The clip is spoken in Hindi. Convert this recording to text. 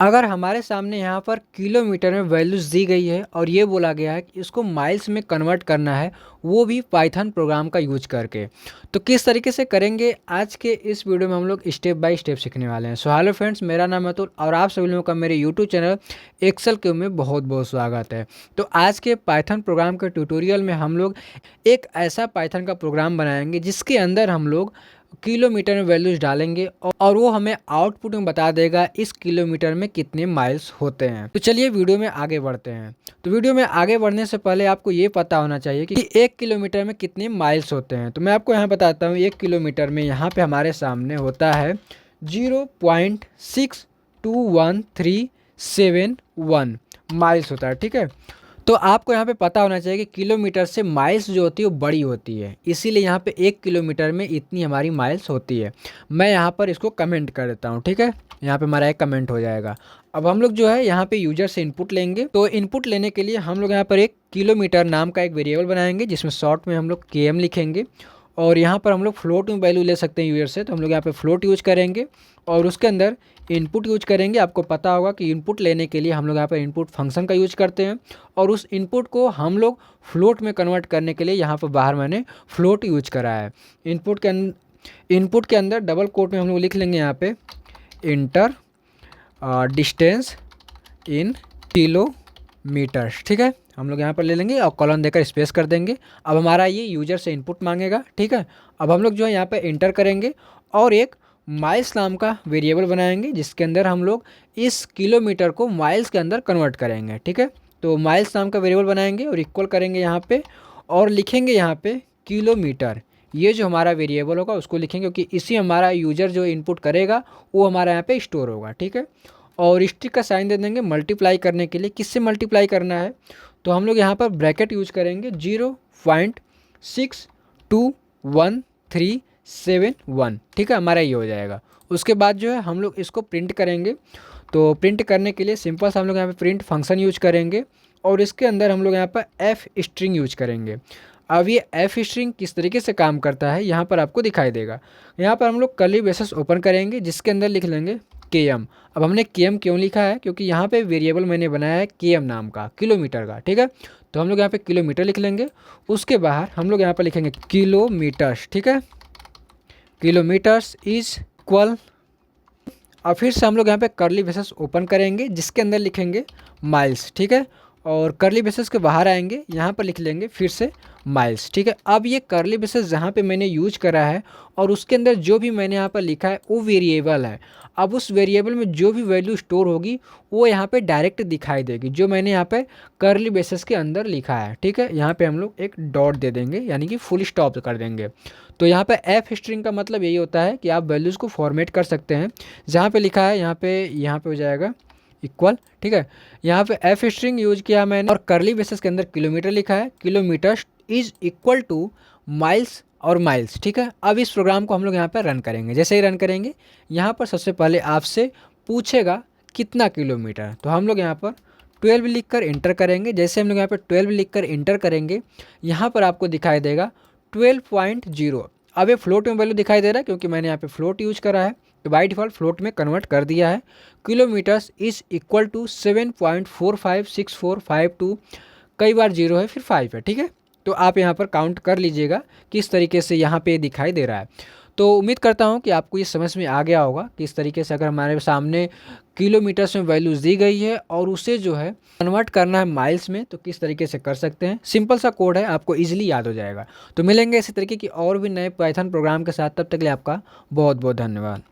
अगर हमारे सामने यहाँ पर किलोमीटर में वैल्यूज़ दी गई है और ये बोला गया है कि इसको माइल्स में कन्वर्ट करना है, वो भी पाइथन प्रोग्राम का यूज करके, तो किस तरीके से करेंगे आज के इस वीडियो में हम लोग स्टेप बाय स्टेप सीखने वाले हैं। सो हेलो फ्रेंड्स, मेरा नाम है अतुल और आप सभी लोगों का मेरे यूट्यूब चैनल एक्सेल क्यूब में बहुत बहुत स्वागत है। तो आज के पाइथन प्रोग्राम के ट्यूटोरियल में हम लोग एक ऐसा पाइथन का प्रोग्राम बनाएंगे जिसके अंदर हम लोग किलोमीटर में वैल्यूज डालेंगे और वो हमें आउटपुट में बता देगा इस किलोमीटर में कितने माइल्स होते हैं। तो चलिए वीडियो में आगे बढ़ते हैं। तो वीडियो में आगे बढ़ने से पहले आपको ये पता होना चाहिए कि 1 किलोमीटर में कितने माइल्स होते हैं। तो मैं आपको यहाँ बताता हूँ, 1 किलोमीटर में यहाँ पे हमारे सामने होता है 0.62137 माइल्स होता है, ठीक है। तो आपको यहाँ पे पता होना चाहिए कि किलोमीटर से माइल्स जो होती है वो बड़ी होती है, इसीलिए यहाँ पे 1 किलोमीटर में इतनी हमारी माइल्स होती है। मैं यहाँ पर इसको कमेंट कर देता हूँ, ठीक है। यहाँ पे हमारा एक कमेंट हो जाएगा। अब हम लोग जो है यहाँ पे यूजर से इनपुट लेंगे। तो इनपुट लेने के लिए हम लोग यहाँ पर एक किलोमीटर नाम का एक वेरिएबल बनाएंगे जिसमें शॉर्ट में हम लोग KM लिखेंगे और यहाँ पर हम लोग फ्लोट में वैल्यू ले सकते हैं यूजर से, तो हम लोग यहाँ पे फ्लोट यूज करेंगे और उसके अंदर इनपुट यूज करेंगे। आपको पता होगा कि इनपुट लेने के लिए हम लोग यहाँ पर इनपुट फंक्शन का यूज करते हैं और उस इनपुट को हम लोग फ्लोट में कन्वर्ट करने के लिए यहाँ पर बाहर मैंने फ्लोट यूज करा है। इनपुट के अंदर डबल कोट में हम लोग लिख लेंगे यहाँ पे इंटर डिस्टेंस इन किलोमीटर्स, ठीक है। हम लोग यहाँ पर ले लेंगे और कॉलन देकर स्पेस कर देंगे। अब हमारा ये यूजर से इनपुट मांगेगा, ठीक है। अब हम लोग जो है यहाँ पे इंटर करेंगे और एक माइल्स नाम का वेरिएबल बनाएंगे जिसके अंदर हम लोग इस किलोमीटर को माइल्स के अंदर कन्वर्ट करेंगे, ठीक है। तो माइल्स नाम का वेरिएबल बनाएंगे और इक्वल करेंगे यहाँ पे और लिखेंगे यहाँ पे किलोमीटर। ये जो हमारा वेरिएबल होगा उसको लिखेंगे क्योंकि इसी हमारा यूजर जो इनपुट करेगा वो हमारा यहाँ पे स्टोर होगा, ठीक है। और स्टिक का साइन दे देंगे मल्टीप्लाई करने के लिए। किससे मल्टीप्लाई करना है, तो हम लोग यहाँ पर ब्रैकेट यूज करेंगे 0.62137, ठीक है। हमारा ये हो जाएगा। उसके बाद जो है हम लोग इसको प्रिंट करेंगे। तो प्रिंट करने के लिए सिंपल सा हम लोग यहाँ पे प्रिंट फंक्शन यूज करेंगे और इसके अंदर हम लोग यहाँ पर एफ स्ट्रिंग यूज करेंगे। अब ये एफ स्ट्रिंग किस तरीके से काम करता है यहाँ पर आपको दिखाई देगा। यहाँ पर हम लोग कर्ली ब्रेसेस ओपन करेंगे जिसके अंदर लिख लेंगे KM। अब हमने KM क्यों लिखा है, क्योंकि यहाँ पे वेरिएबल मैंने बनाया है KM नाम का, किलोमीटर का, ठीक है। तो हम लोग यहाँ पे किलोमीटर लिख लेंगे। उसके बाहर हम लोग यहाँ पर लिखेंगे किलोमीटर्स, ठीक है। Kilometres is equal. और फिर से हम लोग यहाँ पे कर्ली ब्रेसेस ओपन करेंगे जिसके अंदर लिखेंगे माइल्स, ठीक है। और कर्ली ब्रेसेस के बाहर आएंगे, यहाँ पर लिख लेंगे फिर से माइल्स, ठीक है। अब ये कर्ली ब्रेसेस जहाँ पे मैंने यूज करा है और उसके अंदर जो भी मैंने यहाँ पर लिखा है वो वेरिएबल है। अब उस वेरिएबल में जो भी वैल्यू स्टोर होगी वो यहाँ पे डायरेक्ट दिखाई देगी जो मैंने यहाँ पे कर्ली ब्रेसेस के अंदर लिखा है, ठीक है। यहाँ पे हम लोग एक डॉट दे देंगे यानी कि फुल स्टॉप कर देंगे। तो यहाँ पे एफ स्ट्रिंग का मतलब यही होता है कि आप वैल्यूज़ को फॉर्मेट कर सकते हैं। जहाँ पे लिखा है यहाँ पे हो जाएगा इक्वल, ठीक है। यहाँ पे एफ स्ट्रिंग यूज किया मैंने और कर्ली ब्रेसेस के अंदर किलोमीटर लिखा है, kilometre is equal two miles और माइल्स, ठीक है। अब इस प्रोग्राम को हम लोग यहाँ पर रन करेंगे। जैसे ही रन करेंगे यहाँ पर सबसे पहले आपसे पूछेगा कितना किलोमीटर, तो हम लोग यहाँ पर 12 लिखकर इंटर करेंगे। जैसे हम लोग यहाँ पर 12 लिखकर इंटर करेंगे यहाँ पर आपको दिखाई देगा 12.0। अब ये फ्लोट में वैल्यू दिखाई दे रहा है क्योंकि मैंने यहाँ पे फ्लोट यूज करा है, तो बाई डिफ़ॉल्ट फ्लोट में कन्वर्ट कर दिया है। किलोमीटर्स इज इक्वल टू 7.456452, कई बार 0 है फिर 5 है, ठीक है। तो आप यहाँ पर काउंट कर लीजिएगा किस तरीके से यहाँ पे दिखाई दे रहा है। तो उम्मीद करता हूँ कि आपको ये समझ में आ गया होगा कि इस तरीके से अगर हमारे सामने किलोमीटर्स में वैल्यूज़ दी गई है और उसे जो है कन्वर्ट करना है माइल्स में, तो किस तरीके से कर सकते हैं। सिंपल सा कोड है, आपको इजीली याद हो जाएगा। तो मिलेंगे इसी तरीके की और भी नए पाइथन प्रोग्राम के साथ, तब तक के लिए आपका बहुत बहुत धन्यवाद।